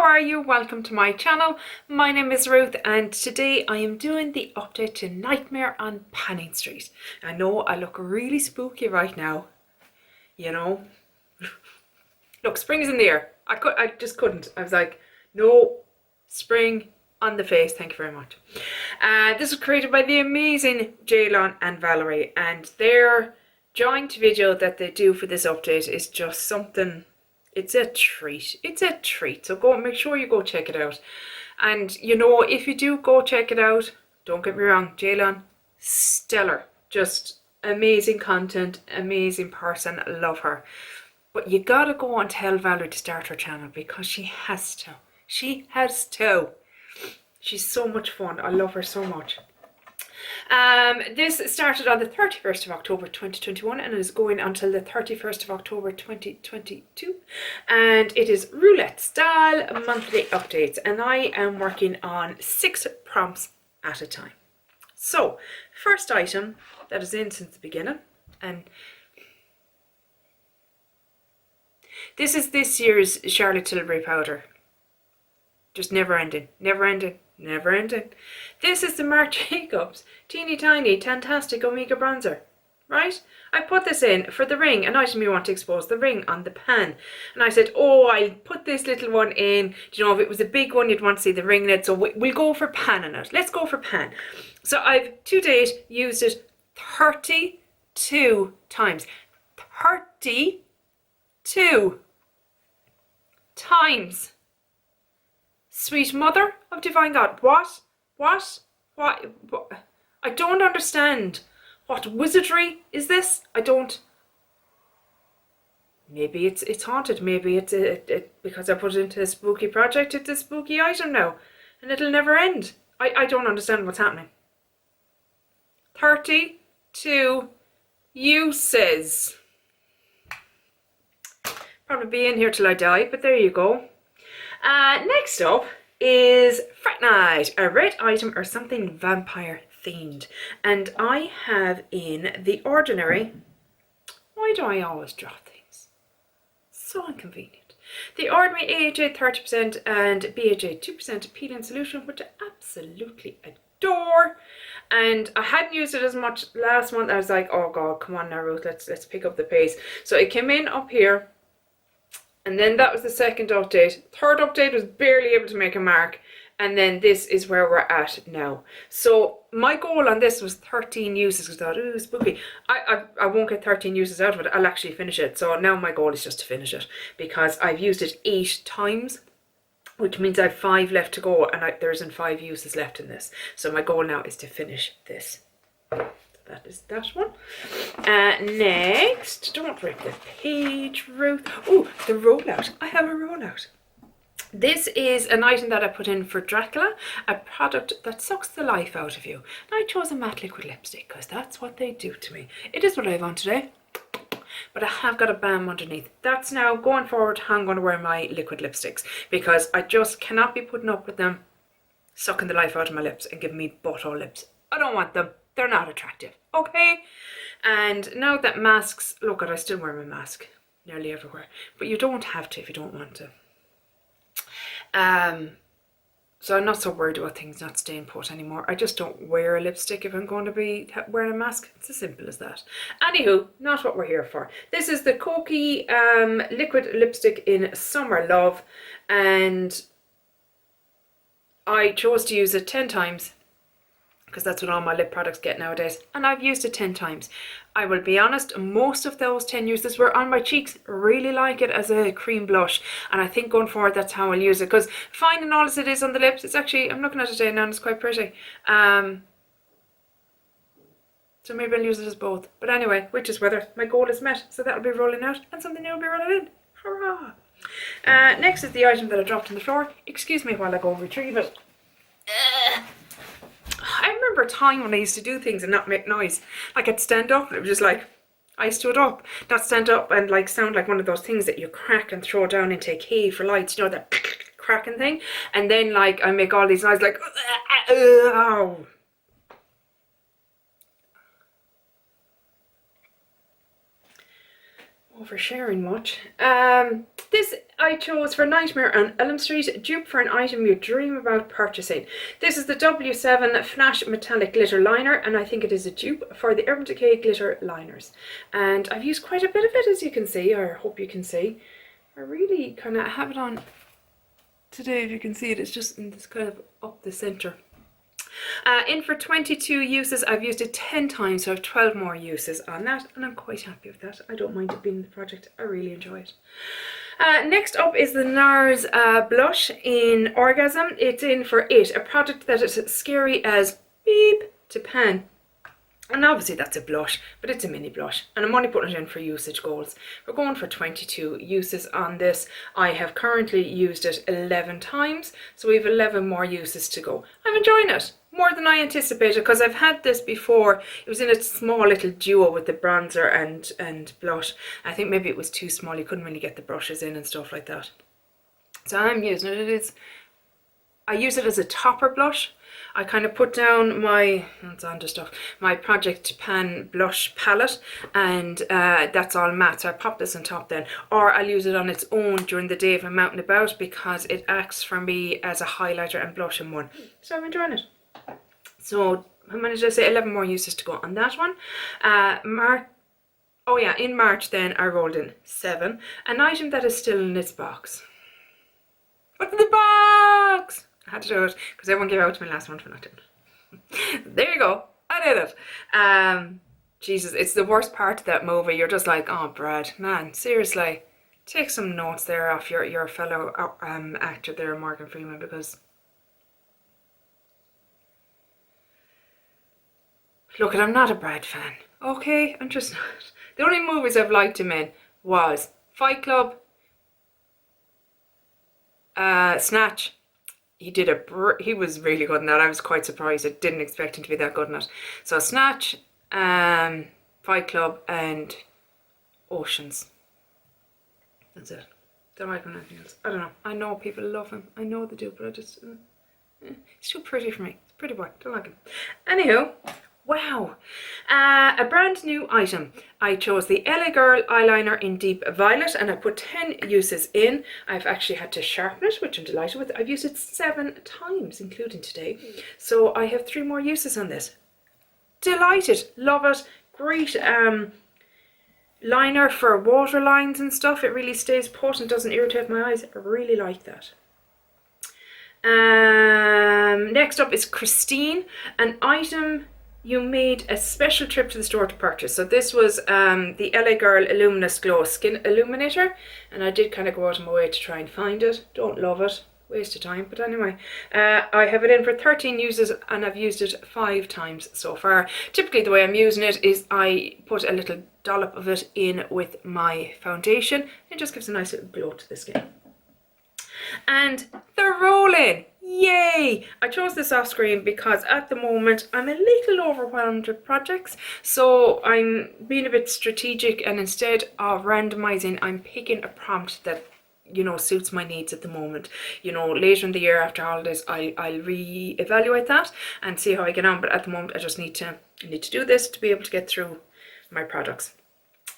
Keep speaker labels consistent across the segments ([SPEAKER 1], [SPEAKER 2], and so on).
[SPEAKER 1] are you? Welcome to my channel. My name is Ruth and today I am doing the update to Nightmare on Panning Street. I know I look really spooky right now, you know. Look, spring is in the air. I just couldn't. I was like, no, spring on the face, thank you very much. This was created by the amazing Jaylon and Valerie, and their joint video that they do for this update is just something. It's a treat. It's a treat. So go, make sure you go check it out. And you know, if you do go check it out, don't get me wrong, Jaylon, stellar. Just amazing content, amazing person, love her. But you gotta go and tell Valerie to start her channel because she has to. She has to. She's so much fun. I love her so much. This started on the 31st of October 2021 and is going until the 31st of October 2022, and it is roulette style monthly updates, and I am working on 6 prompts at a time. So first item that is in since the beginning, and this is this year's Charlotte Tilbury powder. Just never ending, never ending, never ending. This is the Marc Jacobs Teeny Tiny Fantastic Omega Bronzer, right? I put this in for the ring, an item you want to expose the ring on the pan. And I said, oh, I'll put this little one in. Do you know, if it was a big one, you'd want to see the ring in it. So we'll go for pan in it. Let's go for pan. So I've to date used it 32 times. 32 times. Sweet Mother of Divine God. What? I don't understand. What wizardry is this? I don't. Maybe it's haunted. Maybe it's because I put it into a spooky project. It's a spooky item now, and it'll never end. I don't understand what's happening. 32 uses. Probably be in here till I die, but there you go. Next up is Fright Night, a red item or something vampire themed, and I have in The Ordinary. Why do I always drop things? So inconvenient. The Ordinary AHA 30% and BHA 2% peel-in solution, which I absolutely adore. And I hadn't used it as much last month. I was like, oh god, come on now Ruth, let's pick up the pace. So it came in up here. And then that was the second update. Third update was barely able to make a mark. And then this is where we're at now. So my goal on this was 13 uses. Because I thought, ooh, spooky. I won't get 13 uses out of it. I'll actually finish it. So now my goal is just to finish it. Because I've used it 8 times. Which means I have 5 left to go. And there isn't 5 uses left in this. So my goal now is to finish this. That is that one. Next, don't rip the page, Ruth. Oh, the rollout. I have a rollout. This is an item that I put in for Dracula, a product that sucks the life out of you. And I chose a matte liquid lipstick because that's what they do to me. It is what I have on today, but I have got a balm underneath. That's now going forward how I'm going to wear my liquid lipsticks, because I just cannot be putting up with them sucking the life out of my lips and giving me butthole lips. I don't want them. They're not attractive, okay? And now that masks, look, I still wear my mask nearly everywhere, but you don't have to if you don't want to. So I'm not so worried about things not staying put anymore. I just don't wear a lipstick if I'm going to be wearing a mask. It's as simple as that. Anywho, not what we're here for. This is the Koki liquid lipstick in Summer Love, and I chose to use it 10 times. Because that's what all my lip products get nowadays, and I've used it 10 times. I will be honest, most of those 10 uses were on my cheeks. Really like it as a cream blush, and I think going forward that's how I'll use it, because fine and all as it is on the lips, it's actually, I'm looking at it today now and it's quite pretty. So maybe I'll use it as both, but anyway, which is whether my goal is met, so that'll be rolling out and something new will be rolling in. Hurrah! Next is the item that I dropped on the floor. Excuse me while I go and retrieve it. I remember a time when I used to do things and not make noise. Like I'd stand up and it was just like, I stood up. Not stand up and like sound like one of those things that you crack and throw down into a cave for lights. You know, that cracking thing? And then like I make all these noises like, ow. oversharing much. This I chose for Nightmare on Elm Street, dupe for an item you dream about purchasing. This is the W7 Flash Metallic Glitter Liner, and I think it is a dupe for the Urban Decay glitter liners. And I've used quite a bit of it, as you can see, or I hope you can see. I really kind of have it on today, if you can see it. It's just in this kind of up the centre. In for 22 uses. I've used it 10 times, so I have 12 more uses on that, and I'm quite happy with that. I don't mind it being in the project. I really enjoy it. Next up is the NARS blush in Orgasm. It's in for It, a product that is as scary as beep to pan. And obviously that's a blush, but it's a mini blush, and I'm only putting it in for usage goals. We're going for 22 uses on this. I have currently used it 11 times, so we have 11 more uses to go. I'm enjoying it more than I anticipated, because I've had this before. It was in a small little duo with the bronzer and blush. I think maybe it was too small, you couldn't really get the brushes in and stuff like that. So I'm using it. I use it as a topper blush. I kind of put down my, my Project Pan blush palette, and that's all matte, so I pop this on top then. Or I'll use it on its own during the day if I'm out and about, because it acts for me as a highlighter and blush in one. So I'm enjoying it. So how many did I say? 11 more uses to go on that one. In March then I rolled in 7. An item that is still in its box. What's in the box? I had to do it because everyone gave out to me last month for not doing it. There you go. I did it. Jesus, it's the worst part of that movie. You're just like, oh, Brad, man, seriously, take some notes there off your fellow actor there, Morgan Freeman, because look, I'm not a Brad fan. Okay, I'm just not. The only movies I've liked him in was Fight Club, Snatch. He was really good in that. I was quite surprised. I didn't expect him to be that good in it. So Snatch, Fight Club, and Oceans. That's it. Don't like him anything else. I don't know. I know people love him. I know they do, but I just he's too pretty for me. Pretty boy. Don't like him. Anywho. Wow, a brand new item. I chose the LA Girl eyeliner in Deep Violet, and I put 10 uses in. I've actually had to sharpen it, which I'm delighted with. I've used it 7 times, including today. So I have 3 more uses on this. Delighted, love it. Great liner for water lines and stuff. It really stays put and doesn't irritate my eyes. I really like that. Next up is Christine, an item you made a special trip to the store to purchase. So this was the LA Girl Luminous Glow Skin Illuminator, and I did kind of go out of my way to try and find it. Don't love it, waste of time, but anyway, I have it in for 13 uses, and I've used it 5 times so far. Typically the way I'm using it is I put a little dollop of it in with my foundation. It just gives a nice little glow to the skin. And the roll-in. Yay! I chose this off screen because at the moment I'm a little overwhelmed with projects, so I'm being a bit strategic, and instead of randomizing, I'm picking a prompt that, you know, suits my needs at the moment. You know, later in the year after holidays I'll re-evaluate that and see how I get on, but at the moment I just need to do this to be able to get through my products.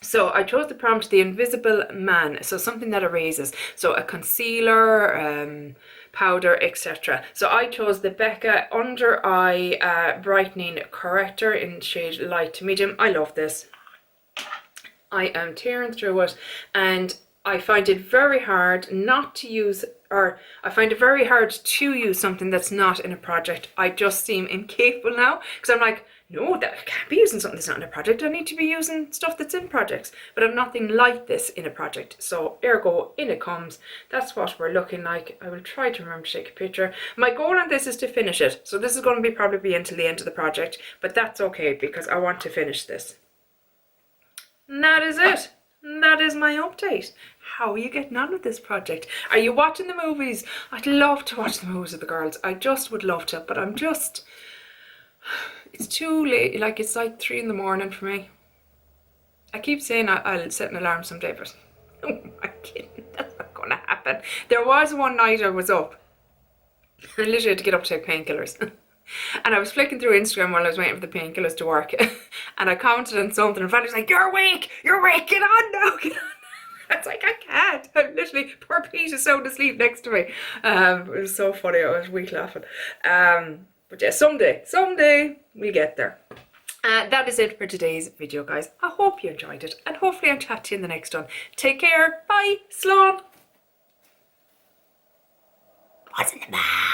[SPEAKER 1] So I chose the prompt, the Invisible Man, so something that erases, so a concealer, powder, etc. So I chose the Becca Under Eye Brightening Corrector in shade light to medium. I love this. I am tearing through it, and I find it very hard not to use, or I find it very hard to use something that's not in a project. I just seem incapable now, because I'm like, no, that I can't be using something that's not in a project. I need to be using stuff that's in projects. But I'm nothing like this in a project. So ergo, in it comes. That's what we're looking like. I will try to remember to take a picture. My goal on this is to finish it. So this is going to be probably until the end of the project. But that's okay, because I want to finish this. And that is it. And that is my update. How are you getting on with this project? Are you watching the movies? I'd love to watch the movies with the girls. I just would love to. But I'm just... It's too late, like it's like 3 in the morning for me. I keep saying I'll set an alarm someday, but oh my kidding, that's not gonna happen. There was one night I was up, I literally had to get up to take painkillers. And I was flicking through Instagram while I was waiting for the painkillers to work, and I commented on something, and Fanny's like, you're awake, get on now, get on. I was like, I can't. I'm literally, poor Pete is sound asleep next to me. It was so funny, I was weak laughing. But yeah, someday we'll get there. That is it for today's video, guys. I hope you enjoyed it, and hopefully I'll chat to you in the next one. Take care. Bye. Slán. What's in the bag?